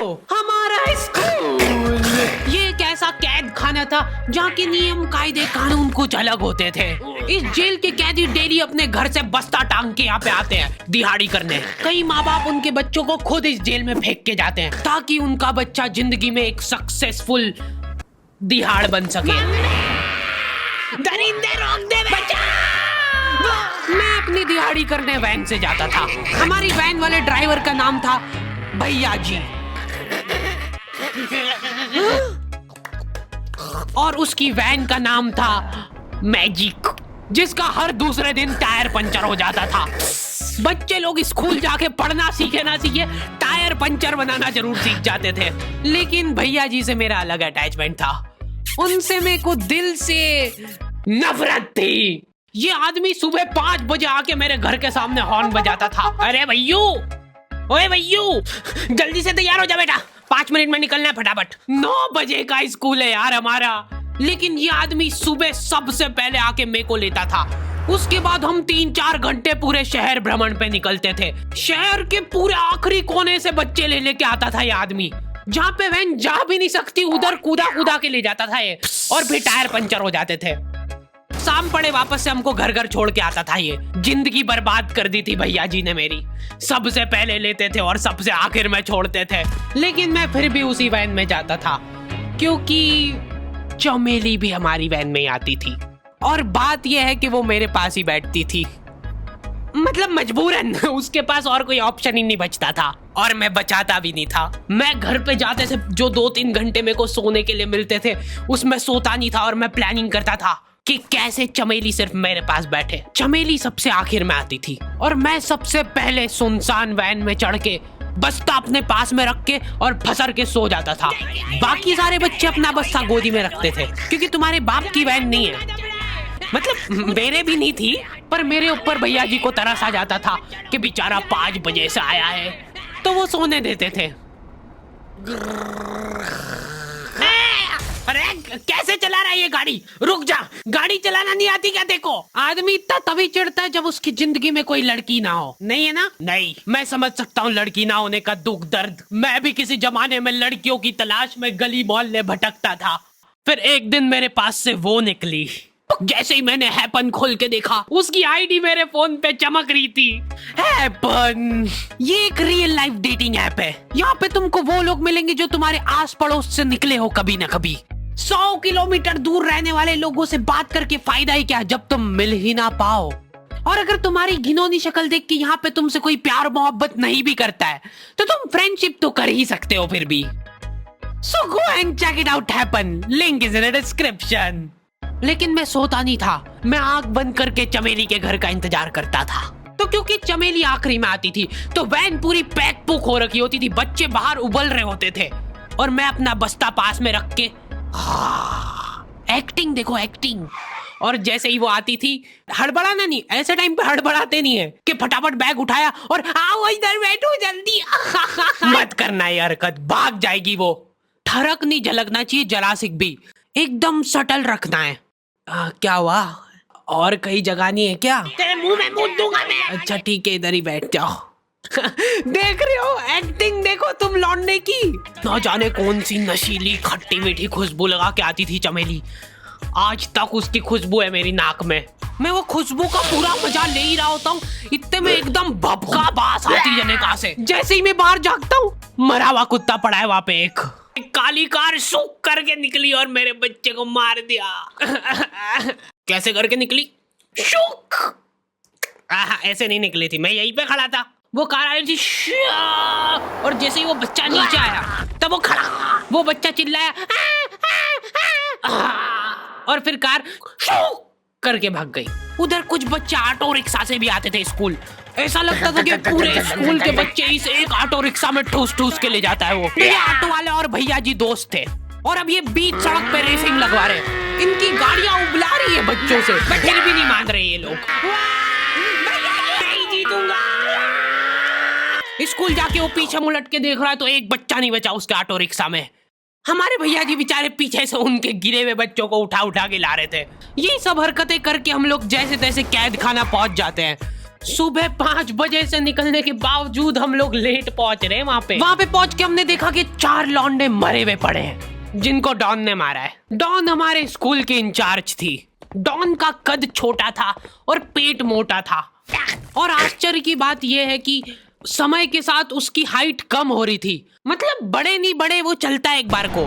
हमारा स्कूल ये एक ऐसा कैद खाना था जहाँ के नियम कायदे कानून कुछ अलग होते थे। इस जेल के कैदी डेली अपने घर से बस्ता टांग के यहाँ पे आते हैं दिहाड़ी करने। कई माँ बाप उनके बच्चों को खुद इस जेल में फेंक के जाते हैं ताकि उनका बच्चा जिंदगी में एक सक्सेसफुल दिहाड़ बन सके। दरिंदे रोक दे बच्चा। मैं अपनी दिहाड़ी करने वैन से जाता था। हमारी वैन वाले ड्राइवर का नाम था भैया जी और उसकी वैन का नाम था मैजिक, जिसका हर दूसरे दिन टायर पंचर हो जाता था। बच्चे लोग स्कूल जाके पढ़ना सीखे ना सीखे टायर पंचर बनाना जरूर सीख जाते थे, लेकिन भैया जी से मेरा अलग अटैचमेंट था। उनसे मेरे को दिल से नफरत थी। ये आदमी सुबह 5 बजे आके मेरे घर के सामने हॉर्न बजाता था। अरे भैयू, ओए भैयू, जल्दी से तैयार हो जा बेटा, 5 मिनट में निकलना है फटाफट। 9 बजे का स्कूल है यार हमारा। लेकिन ये आदमी सुबह सबसे पहले आके मेरे को लेता था। उसके बाद हम 3-4 घंटे पूरे शहर भ्रमण पे निकलते थे। शहर के पूरे आखिरी कोने से बच्चे ले लेके आता था ये आदमी। जहाँ पे वैन जा भी नहीं सकती उधर कूदा कूदा के ले जाता था ये, और फिर टायर पंचर हो जाते थे। शाम पड़े वापस से हमको घर घर छोड़ के आता था ये। जिंदगी बर्बाद कर दी थी भैया जी ने मेरी। सबसे पहले लेते थे और सबसे आखिर में छोड़ते थे, लेकिन मैं फिर भी उसी वैन में जाता था क्योंकि चमेली भी हमारी वैन में आती थी। और बात यह है कि वो मेरे पास ही बैठती थी, मतलब मजबूरन। उसके पास और कोई ऑप्शन ही नहीं बचता था और मैं बचाता भी नहीं था। मैं घर पे जाते से जो 2-3 घंटे मेरे को सोने के लिए मिलते थे उसमें सोता नहीं था और मैं प्लानिंग करता था कि कैसे चमेली सिर्फ मेरे पास बैठे। चमेली सबसे आखिर में आती थी और मैं सबसे पहले सुनसान वैन में चढ़ के बस्ता अपने पास में रख के और फसर के सो जाता था। बाकी सारे बच्चे अपना बस्ता गोदी में रखते थे क्योंकि तुम्हारे बाप की वैन नहीं है, मतलब मेरे भी नहीं थी, पर मेरे ऊपर भैया जी को तरस आ जाता था कि बेचारा 5 बजे से आया है, तो वो सोने देते थे। अरे कैसे चला रहा है ये गाड़ी? रुक जा, गाड़ी चलाना नहीं आती क्या? देखो, आदमी इतना तभी चिढ़ता है जब उसकी जिंदगी में कोई लड़की ना हो। नहीं है ना? नहीं, मैं समझ सकता हूँ लड़की ना होने का दुख दर्द। मैं भी किसी जमाने में लड़कियों की तलाश में गली मोहल्ले भटकता था। फिर एक दिन मेरे पास से वो निकली। जैसे ही मैंने हैपन खोल के देखा उसकी आईडी मेरे फोन पे चमक रही थी। हैपन ये एक रियल लाइफ डेटिंग ऐप है। यहाँ पे तुमको वो लोग मिलेंगे जो तुम्हारे आस पड़ोस से निकले हो कभी ना कभी। 100 किलोमीटर दूर रहने वाले लोगों से बात करके फायदा ही क्या जब तुम मिल ही ना पाओ। और अगर तुम्हारी घिनौनी शक्ल देख के यहाँ पे तुमसे कोई प्यार मोहब्बत नहीं भी करता है तो तुम फ्रेंडशिप तो कर ही सकते हो फिर भी। So go and check it out happen. Link is in the description. लेकिन मैं सोता नहीं था। मैं आंख बंद करके चमेली के घर का इंतजार करता था। तो क्योंकि चमेली आखिरी में आती थी तो वैन पूरी पैक पुक हो रखी होती थी, बच्चे बाहर उबल रहे होते थे और मैं अपना बस्ता पास में रख के एक्टिंग देखो एक्टिंग। और जैसे ही वो आती थी, हड़बड़ाना नहीं, ऐसे टाइम पे हड़बड़ाते नहीं है कि फटाफट बैग उठाया और आओ इधर बैठो जल्दी। मत करना ये हरकत, भाग जाएगी वो। ठरक नहीं झलकना चाहिए जरा सिक भी, एकदम सटल रखना है। क्या हुआ? और कहीं जगह नहीं है क्या? तेरे मुंह में मूत दूंगा मैं। अच्छा ठीक है, इधर ही बैठ जाओ। देख रहे हो एक्टिंग देखो तुम लौंडे की। ना जाने कौन सी नशीली खट्टी मीठी खुशबू लगा के आती थी चमेली। आज तक उसकी खुशबू है मेरी नाक में। मैं वो खुशबू का पूरा मजा ले ही रहा होता हूँ, इतने में एकदम भभका बास आती है निकाह से। जैसे ही मैं बाहर झांकता हूँ, मरा हुआ कुत्ता पड़ा है वहाँ पे। एक काली कार सूख करके निकली और मेरे बच्चे को मार दिया। कैसे करके निकली? शुक। ऐसे नहीं निकली थी, मैं यहीं पे खड़ा था, वो कार आई थी और जैसे ही वो बच्चा नीचे आया तब वो खड़ा, वो बच्चा चिल्लाया और फिर कार शुक करके भाग गई। उधर कुछ बच्चे ऑटो रिक्शा से भी आते थे स्कूल। ऐसा लगता था कि पूरे स्कूल के बच्चे इस एक ऑटो रिक्शा में ठूस ठूस के ले जाता है वो। ये ऑटो वाले और भैया जी दोस्त थे और अब ये बीच सड़क पे रेसिंग लगवा रहे हैं। इनकी गाड़ियां उबला रही है बच्चों से, फिर भी नहीं मान रहे ये लोग। नहीं जीतूंगा। स्कूल जाके वो पीछे मुलट के देख रहा है तो एक बच्चा नहीं बचा उसके ऑटो रिक्शा में। हमारे भैया जी बेचारे पीछे से उनके गिरे हुए बच्चों को उठा उठा के ला रहे थे। ये सब हरकतें करके हम लोग जैसे तैसे कैद खाना पहुंच जाते हैं। सुबह 5 बजे से निकलने के बावजूद हम लोग लेट पहुंच रहे हैं वहाँ पे पहुंच के हमने देखा कि 4 लौंडे मरे हुए पड़े हैं जिनको डॉन ने मारा है। डॉन हमारे स्कूल की इंचार्ज थी। डॉन का कद छोटा था और पेट मोटा था और आश्चर्य की बात यह है कि समय के साथ उसकी हाइट कम हो रही थी। मतलब बड़े नहीं बड़े वो चलता है एक बार को,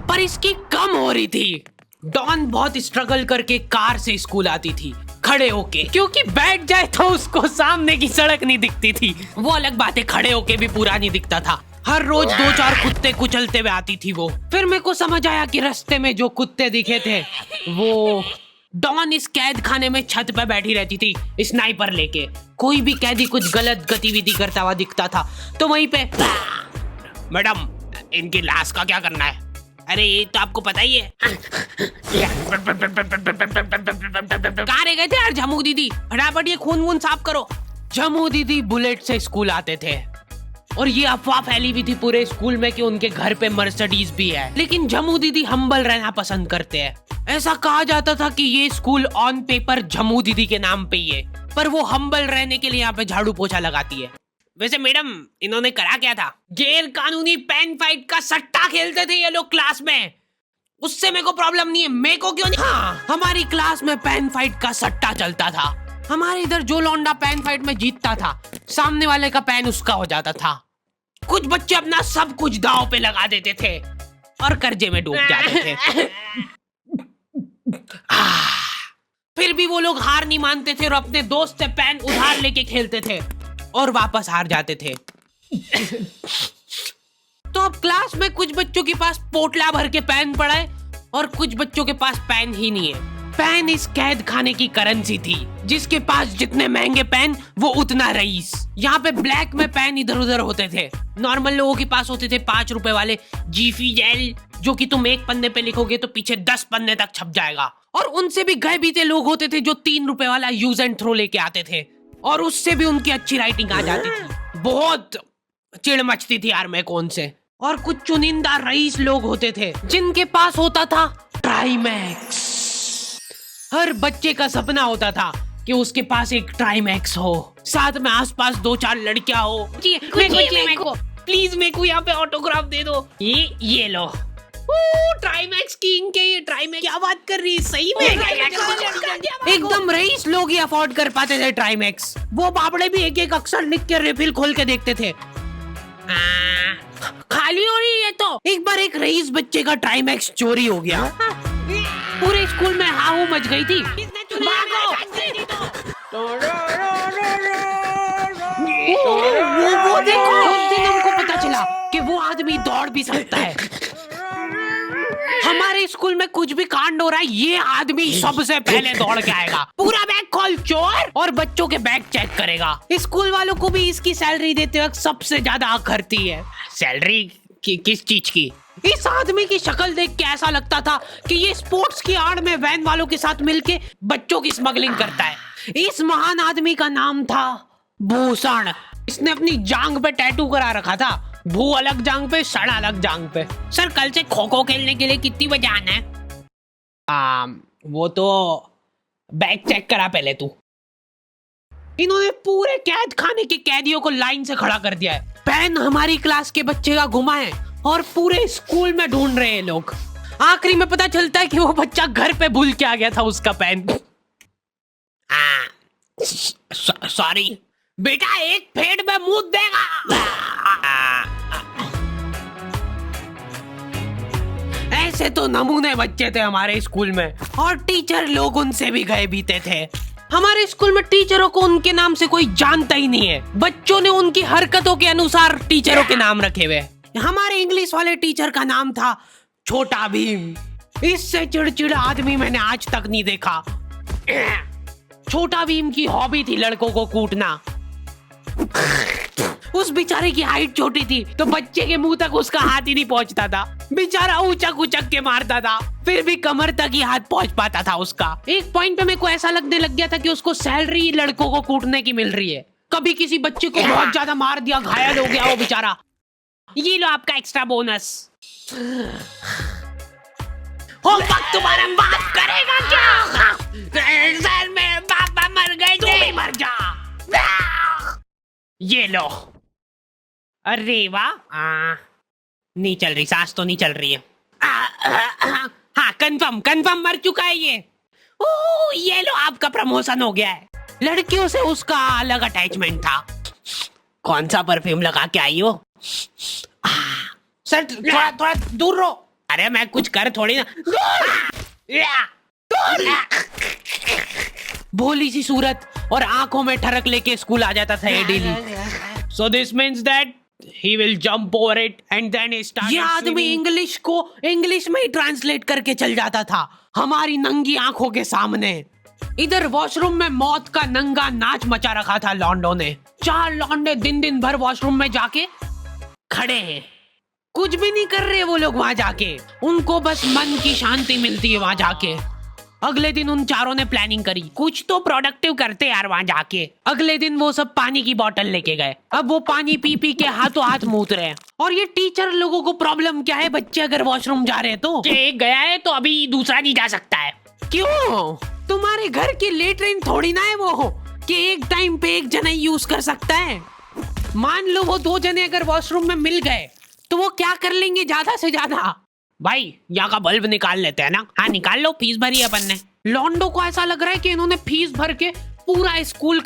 पर इसकी कम हो रही थी। डॉन बहुत स्ट्रगल करके कार से स्कूल आती थी खड़े होके, क्योंकि बैठ जाए तो उसको सामने की सड़क नहीं दिखती थी। वो अलग बात है, खड़े होके भी पूरा नहीं दिखता था। हर रोज 2-4 कुत्ते कुचलते हुए आती थी वो। फिर मेरे को समझ आया कि रास्ते में जो कुत्ते दिखे थे वो डॉन इस कैद खाने में छत पे बैठी रहती थी स्नाइपर लेके। कोई भी कैदी कुछ गलत गतिविधि करता हुआ दिखता था तो वहीं पे, मैडम इनकी लाश का क्या करना है? अरे ये तो आपको पता ही है। कहाँ रह गए थे यार झमू दीदी, फटाफट ये खून वून साफ करो। झमू दीदी बुलेट से स्कूल आते थे और ये अफवाह फैली हुई थी पूरे स्कूल में कि उनके घर पे मर्सिडीज भी है। लेकिन झमू दीदी हम्बल रहना पसंद करते हैं। ऐसा कहा जाता था कि ये स्कूल ऑन पेपर झमू दीदी के नाम पे ही है, पर वो हम्बल रहने के लिए यहाँ पे झाड़ू पोछा लगाती है। वैसे मैडम इन्होंने करा क्या था? गैर कानूनी पेन फाइट का सट्टा खेलते थे ये लोग क्लास में। उससे मेरे को प्रॉब्लम नहीं है, मेरे को क्यों नहीं? हाँ, हमारी क्लास में पेन फाइट का सट्टा चलता था। हमारे इधर जो लौंडा पेन फाइट में जीतता था सामने वाले का पेन उसका हो जाता था। कुछ बच्चे अपना सब कुछ दांव पे लगा देते थे और कर्जे में डूब जाते थे। फिर भी वो लोग हार नहीं मानते थे और अपने दोस्त से पेन उधार लेके खेलते थे और वापस हार जाते थे। तो अब क्लास में कुछ बच्चों के पास पोटला भर के पेन पड़ा है और कुछ बच्चों के पास पेन ही नहीं है। पेन इस कैद खाने की करेंसी थी। जिसके पास जितने महंगे पेन वो उतना रईस। यहाँ पे ब्लैक में पेन इधर उधर होते थे। नॉर्मल लोगों के पास होते थे 5 रुपए वाले जीफी जेल, जो कि तुम एक पन्ने पे लिखोगे तो पीछे 10 पन्ने तक छप जाएगा। और उनसे भी गए बीते लोग होते थे जो 3 रुपए वाला यूज एंड थ्रो लेके आते थे और उससे भी उनकी अच्छी राइटिंग आ जाती थी। बहुत चिढ़ मचती थी यार मैं कौन से। और कुछ चुनिंदा रईस लोग होते थे जिनके पास होता था ट्राईमैक्स। हर बच्चे का सपना होता था कि उसके पास एक ट्राईमैक्स हो, साथ में आसपास 2-4 लड़कियां हो। मेरे को प्लीज मेरे को यहाँ पे ऑटोग्राफ दे दो। ये लो ट्राईमैक्स किंग के। ये ट्राईमैक्स क्या बात कर रही है, सही में एकदम रईस लोग ही अफोर्ड कर पाते थे ट्राईमैक्स। वो बाबड़े भी एक एक अक्षर लिख के रिफिल खोल के देखते थे। खाली हो रही है तो एक बार एक रईस बच्चे का ट्राईमैक्स चोरी हो गया। पूरे स्कूल में हाहू मच गई थी। भागो। वो देखो, उस दिन हमको पता चला कि वो आदमी दौड़ भी सकता है। हमारे स्कूल में कुछ भी कांड हो रहा है ये आदमी सबसे पहले दौड़ के आएगा। पूरा बैग खोल चोर, और बच्चों के बैग चेक करेगा। स्कूल वालों को भी इसकी सैलरी देते वक्त सबसे ज्यादा आखरती है। सैलरी किस चीज की? इस आदमी की शक्ल देख के ऐसा लगता था कि ये स्पोर्ट्स की आड़ में वैन वालों के साथ मिलके बच्चों की स्मगलिंग करता है। इस महान आदमी का नाम था भूषण। इसने अपनी जांग पे टैटू करा रखा था, भू अलग जांग पे, सड़ अलग जांग पे। सर कल से खो खो खेलने के लिए कितनी बजे आना है? वो तो बैग चेक करा पहले तू। इन्होंने पूरे कैद खाने के कैदियों को लाइन से खड़ा कर दिया है। पेन हमारी क्लास के बच्चे का गुमा है और पूरे स्कूल में ढूंढ रहे हैं लोग। आखिरी में पता चलता है कि वो बच्चा घर पे भूल के आ गया था उसका पेन। सॉरी बेटा, एक फेट में मुंह देगा। ऐसे तो नमूने बच्चे थे हमारे स्कूल में और टीचर लोग उनसे भी गए बीते थे। हमारे स्कूल में टीचरों को उनके नाम से कोई जानता ही नहीं है। बच्चों ने उनकी हरकतों के अनुसार टीचरों के नाम रखे हुए। हमारे इंग्लिश वाले टीचर का नाम था छोटा भीम। इससे चिड़चिड़ा आदमी मैंने आज तक नहीं देखा। छोटा भीम की हॉबी थी लड़कों को कूटना। उस बेचारे की हाइट छोटी थी तो बच्चे के मुंह तक उसका हाथ ही नहीं पहुंचता था। बेचारा उचक उचक के मारता था, फिर भी कमर तक ही हाथ पहुंच पाता था उसका। एक पॉइंट पे मेरे को ऐसा लगने लग गया था कि उसको सैलरी लड़कों को कूटने की मिल रही है। कभी किसी बच्चे को बहुत ज्यादा मार दिया, घायल हो गया वो बेचारा, ये लो आपका एक्स्ट्रा बोनस। होमवर्क तुम्हारा बाप करेगा क्या? सर मेरे पापा मर गए थे। मर जा। ये लो। अरे वाह, नहीं चल रही, सांस तो नहीं चल रही है। हाँ, कंफर्म कंफर्म मर चुका है ये। ओह, ये लो, आपका प्रमोशन हो गया है। लड़कियों से उसका अलग अटैचमेंट था। कौन सा परफ्यूम लगा के आई हो? सर थोड़ा थोड़ा दूर रहो। अरे मैं कुछ कर थोड़ी ना। भोली सी सूरत और आंखों में ठरक लेके स्कूल आ जाता था ये daily. So this means that he will jump over it and then he started. ये आदमी इंग्लिश को इंग्लिश में ही ट्रांसलेट करके चल जाता था हमारी नंगी आंखों के सामने। इधर वॉशरूम में मौत का नंगा नाच मचा रखा था लॉन्डो ने। 4 लॉन्डे दिन दिन भर वॉशरूम में जाके खड़े हैं, कुछ भी नहीं कर रहे वो लोग वहां जाके। उनको बस मन की शांति मिलती है वहां जाके। अगले दिन उन चारों ने प्लानिंग करी, कुछ तो प्रोडक्टिव करते यार वहां जाके। अगले दिन वो सब पानी की बोतल लेके गए। अब वो पानी पी पी के हाथों हाथ मूत रहे हैं। और ये टीचर लोगों को प्रॉब्लम क्या है, बच्चे अगर वॉशरूम जा रहे हैं तो एक गया है तो अभी दूसरा नहीं जा सकता है। क्यों? तुम्हारे घर की लेटरिन थोड़ी ना है वो कि एक टाइम पे एक जना यूज कर सकता है। मान लो वो 2 जने अगर वॉशरूम में मिल गए तो वो क्या कर लेंगे ज्यादा से ज्यादा? भाई यहाँ का बल्ब निकाल लेते हैं ना। हाँ निकाल लो, फीस भरी है अपन ने। लॉन्डो को ऐसा लग रहा है कि इन्होंने फीस भर के पूरा स्कूल